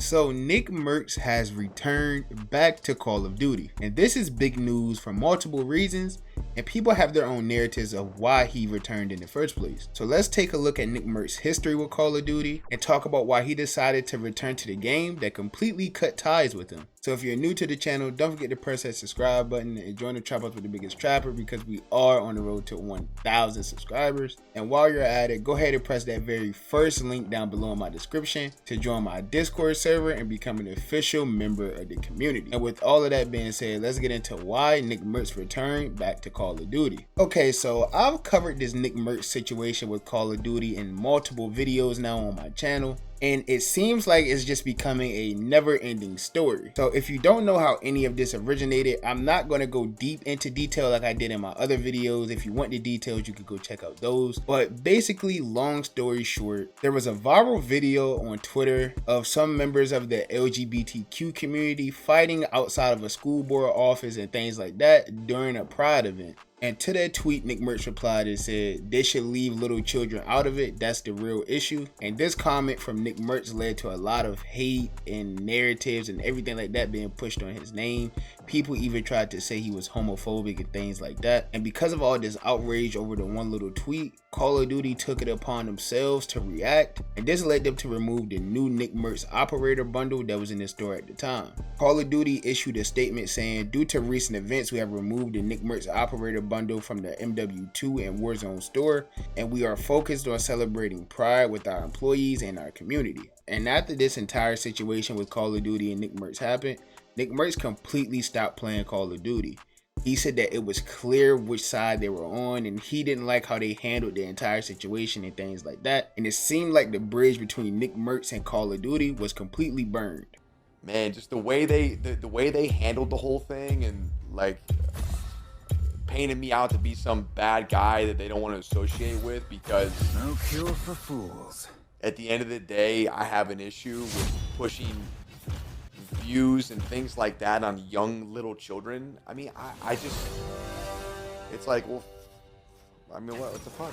So Nickmercs has returned back to Call of Duty, and this is big news for multiple reasons, and people have their own narratives of why he returned in the first place. So let's take a look at Nickmercs' history with Call of Duty and talk about why he decided to return to the game that completely cut ties with him. So if you're new to the channel, don't forget to press that subscribe button and join the trap house with the biggest trapper, because we are on the road to 1,000 subscribers. And while you're at it, go ahead and press that very first link down below in my description to join my Discord server and become an official member of the community. And with all of that being said, let's get into why Nickmercs returned back to Call of Duty. Okay, so I've covered this Nickmercs situation with Call of Duty in multiple videos now on my channel, and it seems like it's just becoming a never-ending story. So if you don't know how any of this originated, I'm not going to go deep into detail like I did in my other videos. If you want the details, you could go check out those. But basically, long story short, there was a viral video on Twitter of some members of the LGBTQ community fighting outside of a school board office and things like that during a Pride event. And to that tweet, Nickmercs replied and said, "They should leave little children out of it. That's the real issue." And this comment from Nickmercs led to a lot of hate and narratives and everything like that being pushed on his name. People even tried to say he was homophobic and things like that. And because of all this outrage over the one little tweet, Call of Duty took it upon themselves to react, and this led them to remove the new Nickmercs operator bundle that was in the store at the time. Call of Duty issued a statement saying, "Due to recent events, we have removed the Nickmercs operator bundle from the MW2 and Warzone store, and we are focused on celebrating Pride with our employees and our community." And after this entire situation with Call of Duty and Nickmercs happened, Nickmercs completely stopped playing Call of Duty. He said that it was clear which side they were on, and he didn't like how they handled the entire situation and things like that. And it seemed like the bridge between Nickmercs and Call of Duty was completely burned. Man, just the way they handled the whole thing, and like painted me out to be some bad guy that they don't want to associate with, because no cure for fools. At the end of the day, I have an issue with pushing views and things like that on young little children. I mean, I just, it's like, well, I mean, what the fuck?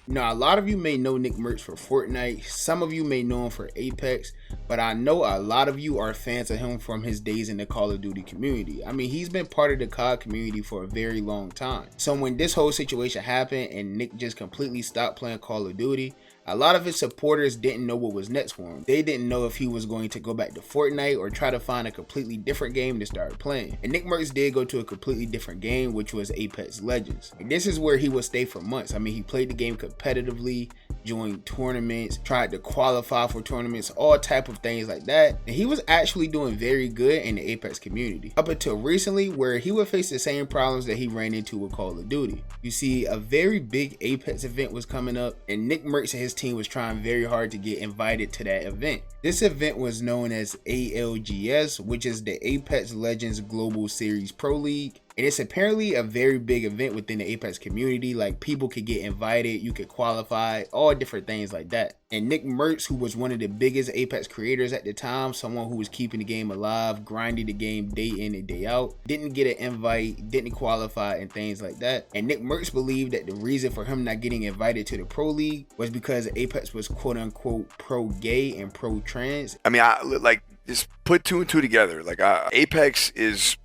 Now, a lot of you may know Nickmercs for Fortnite, some of you may know him for Apex, but I know a lot of you are fans of him from his days in the Call of Duty community. I mean, he's been part of the COD community for a very long time. So when this whole situation happened and Nick just completely stopped playing Call of Duty, a lot of his supporters didn't know what was next for him. They didn't know if he was going to go back to Fortnite or try to find a completely different game to start playing. And Nickmercs did go to a completely different game, which was Apex Legends. And this is where he would stay for months. I mean, he played the game competitively, joined tournaments, tried to qualify for tournaments, all type of things like that. And he was actually doing very good in the Apex community, up until recently, where he would face the same problems that he ran into with Call of Duty. You see, a very big Apex event was coming up, and Nickmercs and his team was trying very hard to get invited to that event. This event was known as ALGS, which is the Apex Legends Global Series Pro League. And it's apparently a very big event within the Apex community. Like, people could get invited, you could qualify, all different things like that. And Nickmercs, who was one of the biggest Apex creators at the time, someone who was keeping the game alive, grinding the game day in and day out, didn't get an invite, didn't qualify, and things like that. And Nickmercs believed that the reason for him not getting invited to the Pro League was because Apex was quote unquote pro-gay and pro-trans. I mean, like, just put two and two together. Like, Apex is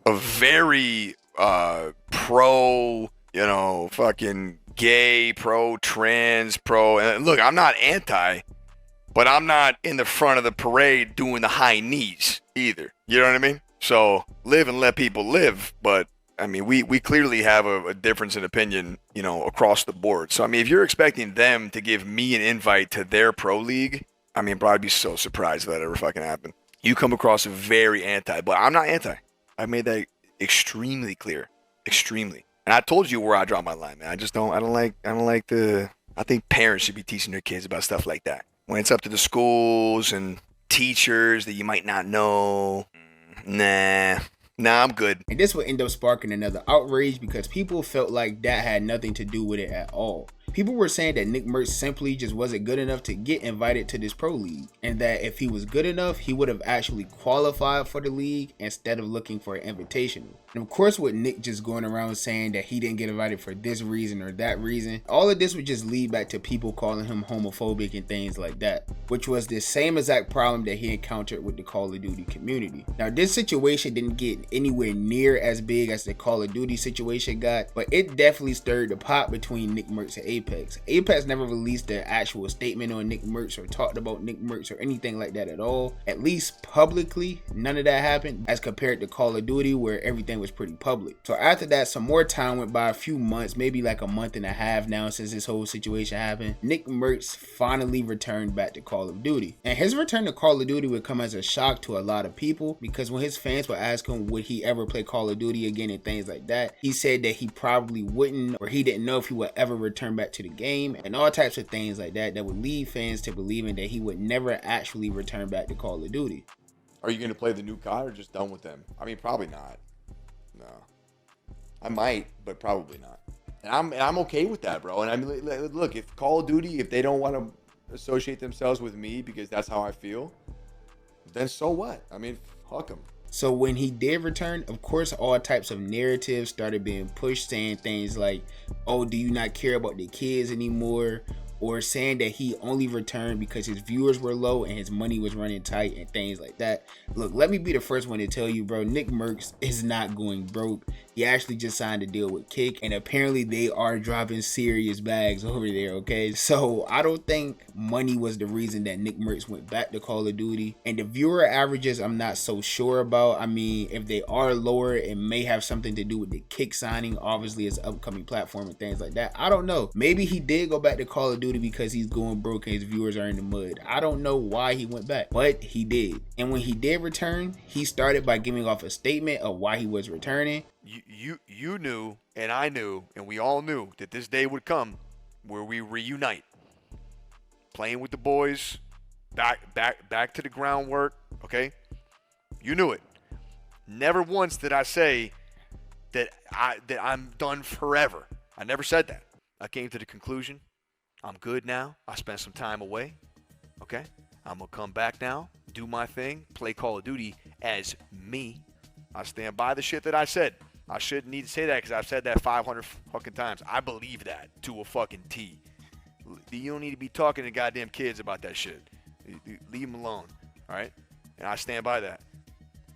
a very pro, you know, fucking gay, pro, trans, pro. And look, I'm not anti, but I'm not in the front of the parade doing the high knees either. You know what I mean? So live and let people live. But I mean, we clearly have a difference in opinion, you know, across the board. So I mean, if you're expecting them to give me an invite to their pro league, I mean, bro, I'd be so surprised if that ever fucking happened. You come across very anti, but I'm not anti. I made that extremely clear, extremely. And I told you where I draw my line, man. I don't like I think parents should be teaching their kids about stuff like that. When it's up to the schools and teachers that you might not know, nah, I'm good. And this would end up sparking another outrage because people felt like that had nothing to do with it at all. People were saying that Nickmercs simply just wasn't good enough to get invited to this pro league, and that if he was good enough, he would have actually qualified for the league instead of looking for an invitational. And of course, with Nick just going around saying that he didn't get invited for this reason or that reason, all of this would just lead back to people calling him homophobic and things like that, which was the same exact problem that he encountered with the Call of Duty community. Now, this situation didn't get anywhere near as big as the Call of Duty situation got, but it definitely stirred the pot between Nickmercs and Apex. Apex never released an actual statement on Nickmercs or talked about Nickmercs or anything like that at all. At least publicly, none of that happened, as compared to Call of Duty where everything was pretty public. So after that, some more time went by, a few months, maybe like a month and a half now since this whole situation happened. Nickmercs finally returned back to Call of Duty. And his return to Call of Duty would come as a shock to a lot of people, because when his fans would ask him would he ever play Call of Duty again and things like that, he said that he probably wouldn't, or he didn't know if he would ever return back to the game, and all types of things like that that would lead fans to believing that he would never actually return back to Call of Duty. Are you going to play the new COD or just done with them? I mean, probably not. No. I might, but probably not. And I'm okay with that, bro. And I mean, look, if Call of Duty, if they don't want to associate themselves with me because that's how I feel, then so what? I mean, fuck them. So when he did return, of course, all types of narratives started being pushed, saying things like, oh, do you not care about the kids anymore? Or saying that he only returned because his viewers were low and his money was running tight and things like that. Look, let me be the first one to tell you, bro, Nickmercs is not going broke. He actually just signed a deal with Kick, and apparently they are dropping serious bags over there, okay? So I don't think money was the reason that Nickmercs went back to Call of Duty. And the viewer averages, I'm not so sure about. I mean, if they are lower, it may have something to do with the Kick signing, obviously it's an upcoming platform and things like that. I don't know. Maybe he did go back to Call of Duty because he's going broke and his viewers are in the mud. I don't know why he went back, but he did. And when he did return, he started by giving off a statement of why he was returning. You knew, and I knew, and we all knew that this day would come where we reunite, playing with the boys, back to the groundwork. Okay, you knew it. Never once did I say that I'm done forever. I never said that. I came to the conclusion I'm good now. I spent some time away. Okay, I'm gonna come back now, do my thing, play Call of Duty as me. I stand by the shit that I said. I shouldn't need to say that because I've said that 500 fucking times. I believe that to a fucking T. You don't need to be talking to goddamn kids about that shit. Leave them alone, all right? And I stand by that.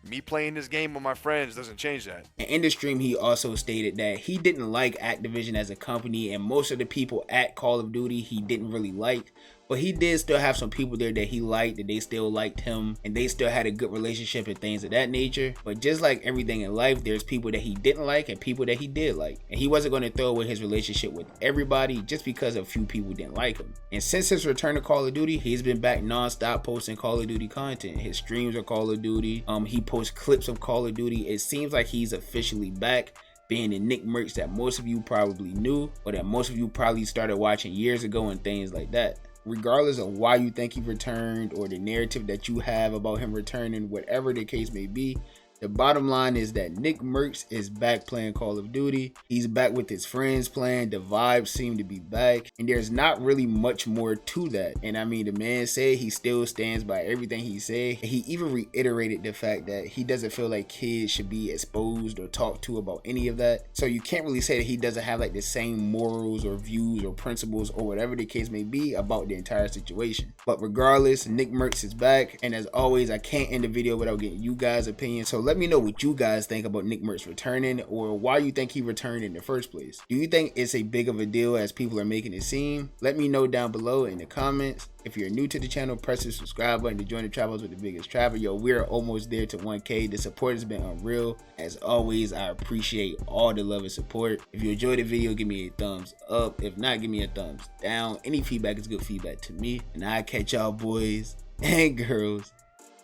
Me playing this game with my friends doesn't change that. In the stream, he also stated that he didn't like Activision as a company, and most of the people at Call of Duty he didn't really like. But he did still have some people there that he liked, that they still liked him, and they still had a good relationship and things of that nature. But just like everything in life, there's people that he didn't like and people that he did like. And he wasn't going to throw away his relationship with everybody just because a few people didn't like him. And since his return to Call of Duty, he's been back non-stop posting Call of Duty content. His streams are Call of Duty. He posts clips of Call of Duty. It seems like he's officially back, being the Nickmercs that most of you probably knew, or that most of you probably started watching years ago and things like that. Regardless of why you think he returned or the narrative that you have about him returning, whatever the case may be, the bottom line is that Nickmercs is back playing Call of Duty. He's back with his friends playing. The vibes seem to be back. And there's not really much more to that. And I mean, the man said he still stands by everything he said. He even reiterated the fact that he doesn't feel like kids should be exposed or talked to about any of that. So you can't really say that he doesn't have like the same morals or views or principles or whatever the case may be about the entire situation. But regardless, Nickmercs is back. And as always, I can't end the video without getting you guys' opinion. So let me know what you guys think about Nickmercs returning, or why you think he returned in the first place. Do you think it's a big of a deal as people are making it seem? Let me know down below in the comments. If you're new to the channel, press the subscribe button to join the travels with the biggest travel. Yo, we're almost there to 1K. The support has been unreal. As always, I appreciate all the love and support. If you enjoyed the video, give me a thumbs up. If not, give me a thumbs down. Any feedback is good feedback to me. And I'll catch y'all boys and girls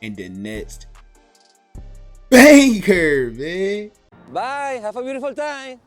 in the next banger, man. Bye. Have a beautiful time.